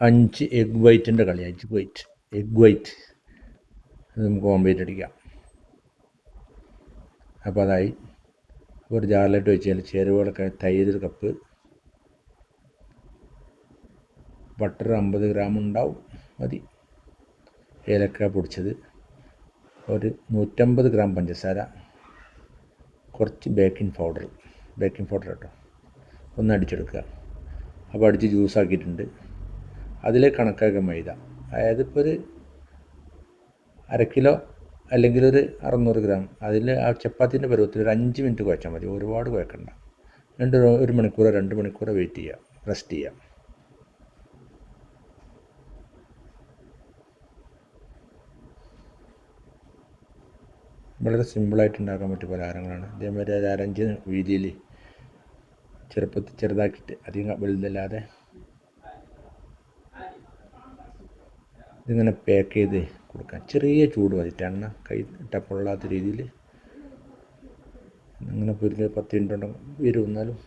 5 egg വൈറ്റിൻ്റെ കളി. Egg white അത് നമുക്ക് ഓംലേറ്റ് അടിക്കാം. അപ്പോൾ അതായി. ഒരു ജാറിലിട്ട് വെച്ചാൽ ചേരുവകളൊക്കെ തൈര് 1 കപ്പ്, ബട്ടർ 50 ഗ്രാം ഉണ്ടാവും, മതി. ഏലക്ക പൊടിച്ചത്, ഒരു 150 ഗ്രാം പഞ്ചസാര, കുറച്ച് ബേക്കിംഗ് പൗഡർ കേട്ടോ, ഒന്ന് അടിച്ചെടുക്കുക. അപ്പോൾ അടിച്ച് ജ്യൂസാക്കിയിട്ടുണ്ട്. അതിലേക്ക് കണക്കാക്കുക മൈദ. അതായത് ഇപ്പോൾ ഒരു 1/2 കിലോ അല്ലെങ്കിൽ ഒരു 600 ഗ്രാം. അതിൽ ആ ചപ്പാത്തിൻ്റെ പരുവത്തിൽ ഒരു 5 മിനിറ്റ് കുഴച്ചാൽ മതി, ഒരുപാട് കുഴക്കണ്ട. 1 മണിക്കൂറോ 2 മണിക്കൂറോ വെയിറ്റ് ചെയ്യുക, റെസ്റ്റ് ചെയ്യുക. വളരെ സിമ്പിളായിട്ട് ഉണ്ടാക്കാൻ പറ്റിയ പലഹാരങ്ങളാണ്. ഇതേമാതിരി ഒരു 1/5 വീതിയിൽ ചെറുപ്പത്തിൽ ചെറുതാക്കിയിട്ട്, അധികം വലുതല്ലാതെ ഇതിങ്ങനെ പാക്ക് ചെയ്ത് കൊടുക്കാം. ചെറിയ ചൂട് മതി, എണ്ണ കൈ ടപ്പൊള്ളാത്ത രീതിയിൽ അങ്ങനെ പൊരിഞ്ഞ് 10 മിനിറ്റ് ഉണ്ടെങ്കിൽ വരും. എന്നാലും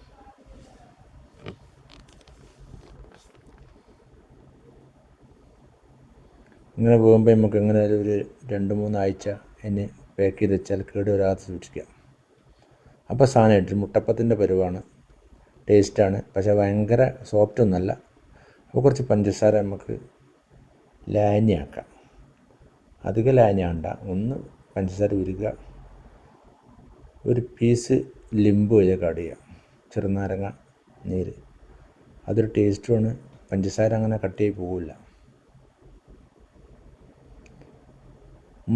ഇങ്ങനെ പോകുമ്പോൾ നമുക്ക് എങ്ങനെ ഒരു 2-3 ആഴ്ച അതിന് പാക്ക് ചെയ്ത് വെച്ചാൽ കേട് വരാതെ സൂക്ഷിക്കാം. അപ്പോൾ സാധനമായിട്ട് മുട്ടപ്പത്തിൻ്റെ പരുവാണ്, ടേസ്റ്റാണ്. പക്ഷേ ഭയങ്കര സോഫ്റ്റ് ഒന്നല്ല. അപ്പോൾ കുറച്ച് പഞ്ചസാര നമുക്ക് ലായനിയാക്കാം. അധികം ലായനിയാണ്ട, ഒന്ന് പഞ്ചസാര ഉരുക, ഒരു പീസ് ലിംബു അതിലേക്ക് ആഡ് ചെയ്യുക, ചെറുനാരങ്ങ നീര്. അതൊരു ടേസ്റ്റുമാണ്. പഞ്ചസാര അങ്ങനെ കട്ടിയായി പോവില്ല.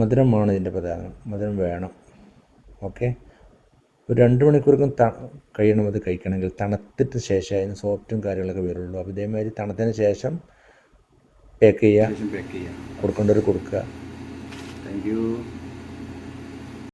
മധുരമാണ് ഇതിൻ്റെ പ്രധാനം, മധുരം വേണം. ഓക്കെ. ഒരു 2 മണിക്കൂർക്കും കഴിയണം അത് കഴിക്കണമെങ്കിൽ. തണുത്തിട്ട് ശേഷം അതിന് സോഫ്റ്റും കാര്യങ്ങളൊക്കെ വരുള്ളൂ. അപ്പോൾ ഇതേമാതിരി തണുത്തതിന് ശേഷം പാക്ക് ചെയ്യുക, കൊടുക്കേണ്ടവർ കൊടുക്കുക. Thank you.